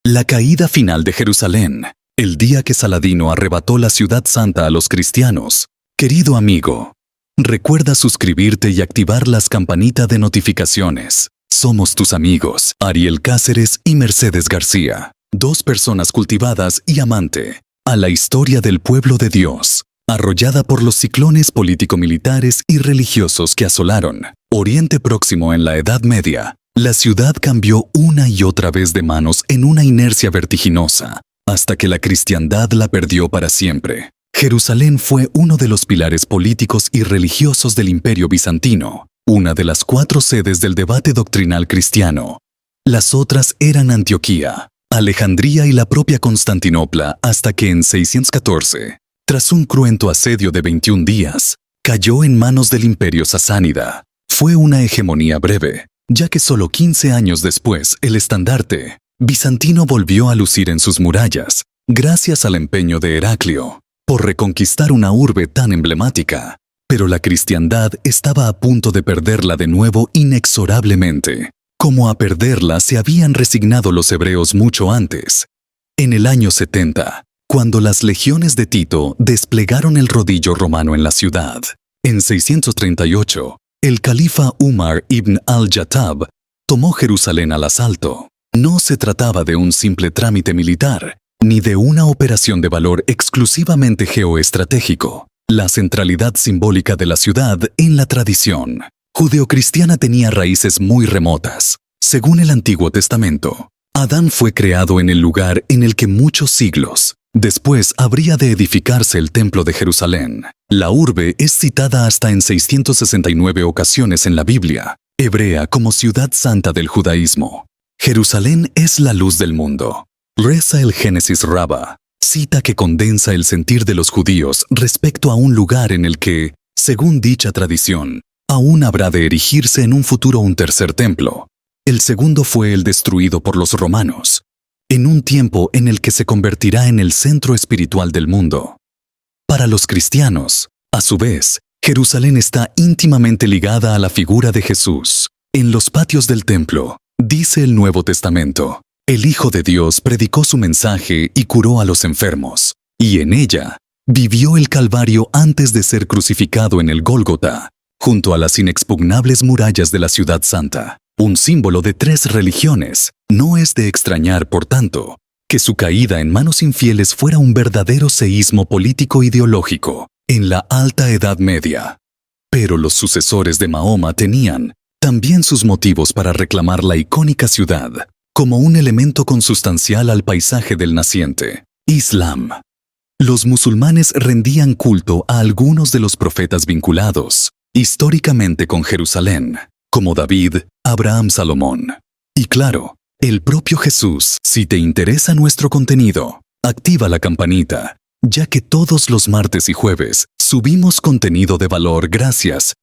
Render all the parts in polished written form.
La caída final de Jerusalén, el día que Saladino arrebató la ciudad santa a los cristianos. Querido amigo, recuerda suscribirte y activar las campanitas de notificaciones. Somos tus amigos, Ariel Cáceres y Mercedes García, dos personas cultivadas y amante a la historia del pueblo de Dios, arrollada por los ciclones político-militares y religiosos que asolaron Oriente Próximo en la Edad Media. La ciudad cambió una y otra vez de manos en una inercia vertiginosa, hasta que la cristiandad la perdió para siempre. Jerusalén fue uno de los pilares políticos y religiosos del Imperio Bizantino, una de las 4 sedes del debate doctrinal cristiano. Las otras eran Antioquía, Alejandría y la propia Constantinopla, hasta que en 614, tras un cruento asedio de 21 días, cayó en manos del Imperio Sasánida. Fue una hegemonía breve, ya que solo 15 años después el estandarte bizantino volvió a lucir en sus murallas, gracias al empeño de Heraclio por reconquistar una urbe tan emblemática. Pero la cristiandad estaba a punto de perderla de nuevo inexorablemente, como a perderla se habían resignado los hebreos mucho antes. En el año 70, cuando las legiones de Tito desplegaron el rodillo romano en la ciudad, en 638, el califa Umar ibn al-Jattab tomó Jerusalén al asalto. No se trataba de un simple trámite militar, ni de una operación de valor exclusivamente geoestratégico. La centralidad simbólica de la ciudad en la tradición judeocristiana tenía raíces muy remotas. Según el Antiguo Testamento, Adán fue creado en el lugar en el que muchos siglos después habría de edificarse el Templo de Jerusalén. La urbe es citada hasta en 669 ocasiones en la Biblia hebrea como ciudad santa del judaísmo. Jerusalén es la luz del mundo, reza el Génesis Rabba, cita que condensa el sentir de los judíos respecto a un lugar en el que, según dicha tradición, aún habrá de erigirse en un futuro un tercer templo. El segundo fue el destruido por los romanos, en un tiempo en el que se convertirá en el centro espiritual del mundo. Para los cristianos, a su vez, Jerusalén está íntimamente ligada a la figura de Jesús. En los patios del templo, dice el Nuevo Testamento, el Hijo de Dios predicó su mensaje y curó a los enfermos, y en ella vivió el Calvario antes de ser crucificado en el Gólgota, junto a las inexpugnables murallas de la ciudad santa. Un símbolo de 3 religiones. No es de extrañar, por tanto, que su caída en manos infieles fuera un verdadero seísmo político-ideológico en la Alta Edad Media. Pero los sucesores de Mahoma tenían también sus motivos para reclamar la icónica ciudad como un elemento consustancial al paisaje del naciente Islam. Los musulmanes rendían culto a algunos de los profetas vinculados históricamente con Jerusalén, como David, Abraham, Salomón. Y claro, el propio Jesús. Si te interesa nuestro contenido, activa la campanita, ya que todos los martes y jueves subimos contenido de valor. Gracias.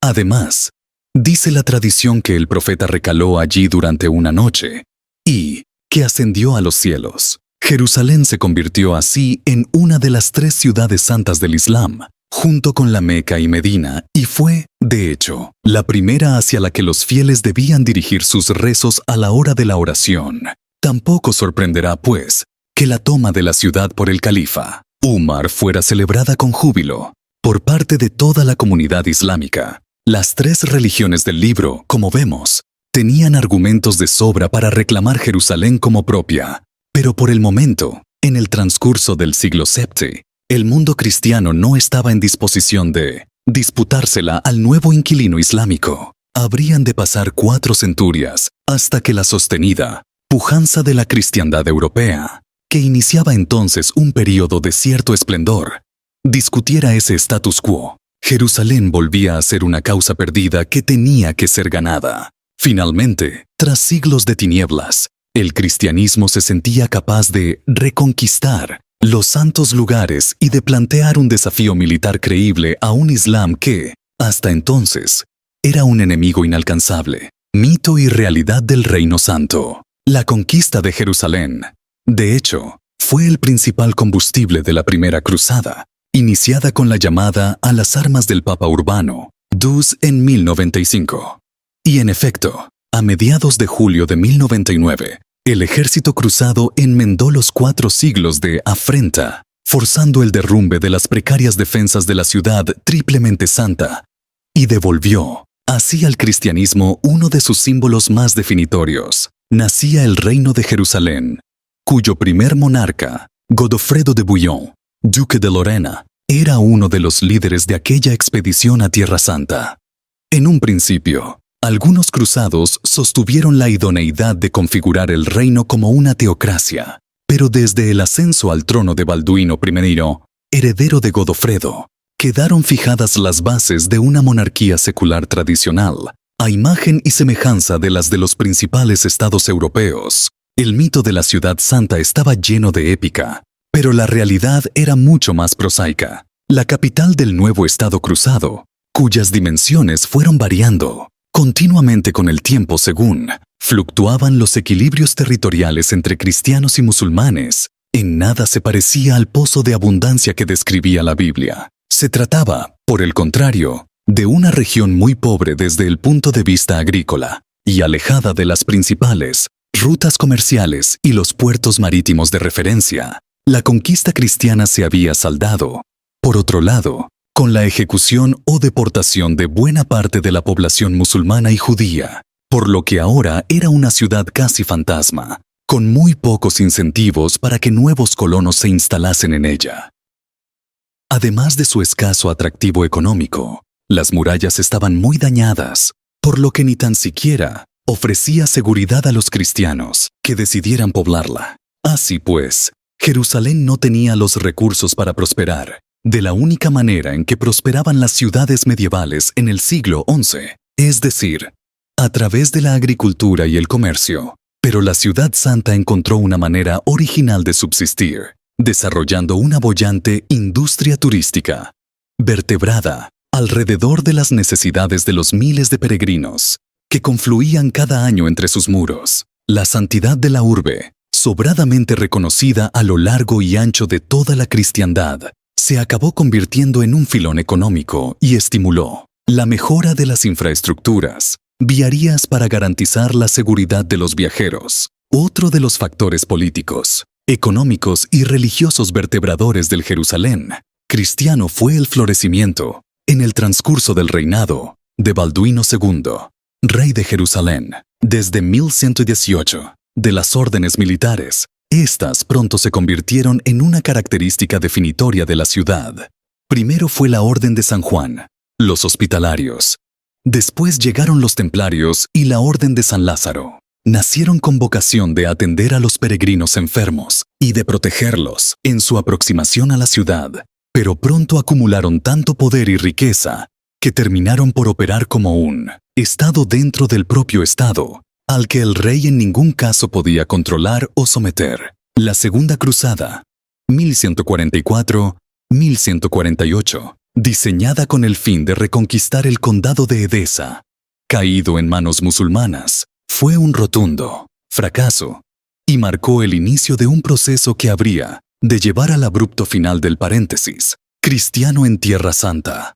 Además, dice la tradición que el profeta recaló allí durante una noche y que ascendió a los cielos. Jerusalén se convirtió así en una de las 3 ciudades santas del Islam, junto con la Meca y Medina, y fue, de hecho, la primera hacia la que los fieles debían dirigir sus rezos a la hora de la oración. Tampoco sorprenderá, pues, que la toma de la ciudad por el califa Umar fuera celebrada con júbilo por parte de toda la comunidad islámica. Las 3 religiones del libro, como vemos, tenían argumentos de sobra para reclamar Jerusalén como propia. Pero por el momento, en el transcurso del siglo VII, el mundo cristiano no estaba en disposición de disputársela al nuevo inquilino islámico. Habrían de pasar 4 centurias hasta que la sostenida pujanza de la cristiandad europea, que iniciaba entonces un período de cierto esplendor, discutiera ese status quo. Jerusalén volvía a ser una causa perdida que tenía que ser ganada. Finalmente, tras siglos de tinieblas, el cristianismo se sentía capaz de reconquistar los santos lugares y de plantear un desafío militar creíble a un Islam que, hasta entonces, era un enemigo inalcanzable. Mito y realidad del Reino Santo. La conquista de Jerusalén, de hecho, fue el principal combustible de la primera cruzada, iniciada con la llamada a las armas del Papa Urbano II en 1095. Y en efecto, a mediados de julio de 1099, El ejército cruzado enmendó los 4 siglos de afrenta, forzando el derrumbe de las precarias defensas de la ciudad triplemente santa, y devolvió así al cristianismo uno de sus símbolos más definitorios. Nacía el reino de Jerusalén, cuyo primer monarca, Godofredo de Bouillon, duque de Lorena, era uno de los líderes de aquella expedición a Tierra Santa. En un principio, algunos cruzados sostuvieron la idoneidad de configurar el reino como una teocracia, pero desde el ascenso al trono de Balduino I, heredero de Godofredo, quedaron fijadas las bases de una monarquía secular tradicional, a imagen y semejanza de las de los principales estados europeos. El mito de la Ciudad Santa estaba lleno de épica, pero la realidad era mucho más prosaica. La capital del nuevo estado cruzado, cuyas dimensiones fueron variando continuamente con el tiempo según fluctuaban los equilibrios territoriales entre cristianos y musulmanes, en nada se parecía al pozo de abundancia que describía la Biblia. Se trataba, por el contrario, de una región muy pobre desde el punto de vista agrícola y alejada de las principales rutas comerciales y los puertos marítimos de referencia. La conquista cristiana se había saldado, por otro lado, con la ejecución o deportación de buena parte de la población musulmana y judía, por lo que ahora era una ciudad casi fantasma, con muy pocos incentivos para que nuevos colonos se instalasen en ella. Además de su escaso atractivo económico, las murallas estaban muy dañadas, por lo que ni tan siquiera ofrecía seguridad a los cristianos que decidieran poblarla. Así pues, Jerusalén no tenía los recursos para prosperar, de la única manera en que prosperaban las ciudades medievales en el siglo XI, es decir, a través de la agricultura y el comercio. Pero la Ciudad Santa encontró una manera original de subsistir, desarrollando una boyante industria turística, vertebrada alrededor de las necesidades de los miles de peregrinos que confluían cada año entre sus muros. La santidad de la urbe, sobradamente reconocida a lo largo y ancho de toda la cristiandad, se acabó convirtiendo en un filón económico y estimuló la mejora de las infraestructuras viarias para garantizar la seguridad de los viajeros. Otro de los factores políticos, económicos y religiosos vertebradores del Jerusalén cristiano fue el florecimiento, en el transcurso del reinado, de Balduino II, rey de Jerusalén, desde 1118, de las órdenes militares. Estas pronto se convirtieron en una característica definitoria de la ciudad. Primero fue la Orden de San Juan, los hospitalarios. Después llegaron los templarios y la Orden de San Lázaro. Nacieron con vocación de atender a los peregrinos enfermos y de protegerlos en su aproximación a la ciudad, pero pronto acumularon tanto poder y riqueza que terminaron por operar como un estado dentro del propio estado, al que el rey en ningún caso podía controlar o someter. La Segunda Cruzada, 1144-1148, diseñada con el fin de reconquistar el condado de Edesa, caído en manos musulmanas, fue un rotundo fracaso y marcó el inicio de un proceso que habría de llevar al abrupto final del paréntesis cristiano en Tierra Santa.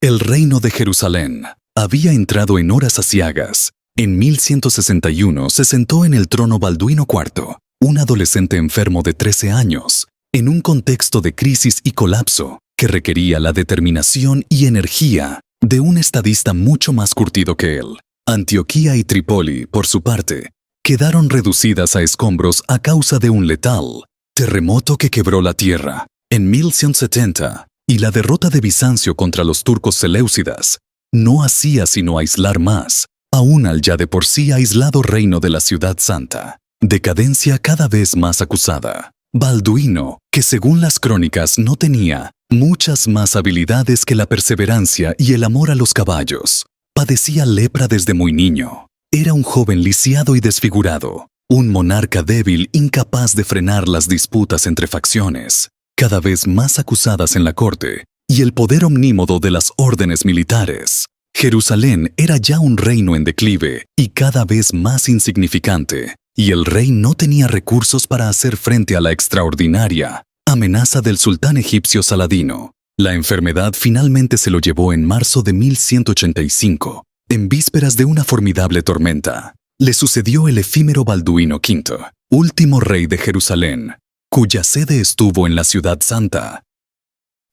El reino de Jerusalén había entrado en horas aciagas. En 1161 se sentó en el trono Balduino IV, un adolescente enfermo de 13 años, en un contexto de crisis y colapso que requería la determinación y energía de un estadista mucho más curtido que él. Antioquía y Trípoli, por su parte, quedaron reducidas a escombros a causa de un letal terremoto que quebró la tierra en 1170, y la derrota de Bizancio contra los turcos seleucidas no hacía sino aislar más aún al ya de por sí aislado reino de la Ciudad Santa. Decadencia cada vez más acusada. Balduino, que según las crónicas no tenía muchas más habilidades que la perseverancia y el amor a los caballos, padecía lepra desde muy niño. Era un joven lisiado y desfigurado, un monarca débil incapaz de frenar las disputas entre facciones, cada vez más acusadas en la corte, y el poder omnímodo de las órdenes militares. Jerusalén era ya un reino en declive y cada vez más insignificante, y el rey no tenía recursos para hacer frente a la extraordinaria amenaza del sultán egipcio Saladino. La enfermedad finalmente se lo llevó en marzo de 1185, en vísperas de una formidable tormenta. le sucedió el efímero Balduino V, último rey de Jerusalén, cuya sede estuvo en la Ciudad Santa,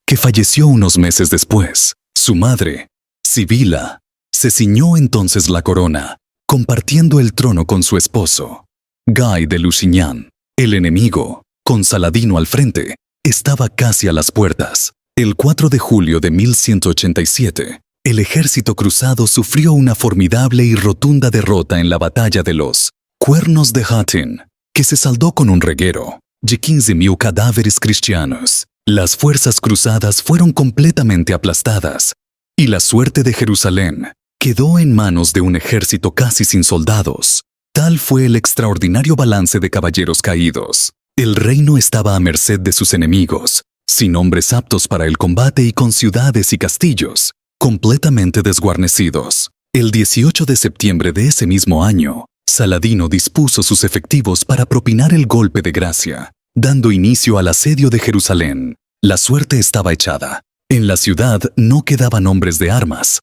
que falleció unos meses después. Su madre, Sibila, se ciñó entonces la corona, compartiendo el trono con su esposo, Guy de Lusignan. El enemigo, con Saladino al frente, estaba casi a las puertas. El 4 de julio de 1187, el ejército cruzado sufrió una formidable y rotunda derrota en la batalla de los Cuernos de Hattin, que se saldó con un reguero de 15.000 cadáveres cristianos. Las fuerzas cruzadas fueron completamente aplastadas, y la suerte de Jerusalén quedó en manos de un ejército casi sin soldados. Tal fue el extraordinario balance de caballeros caídos. El reino estaba a merced de sus enemigos, sin hombres aptos para el combate y con ciudades y castillos completamente desguarnecidos. El 18 de septiembre de ese mismo año, Saladino dispuso sus efectivos para propinar el golpe de gracia, dando inicio al asedio de Jerusalén. La suerte estaba echada. En la ciudad no quedaban hombres de armas,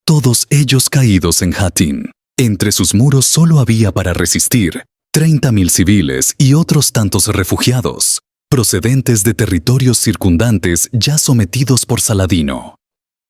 todos ellos caídos en Hattin. Entre sus muros solo había para resistir 30.000 civiles y otros tantos refugiados, procedentes de territorios circundantes ya sometidos por Saladino.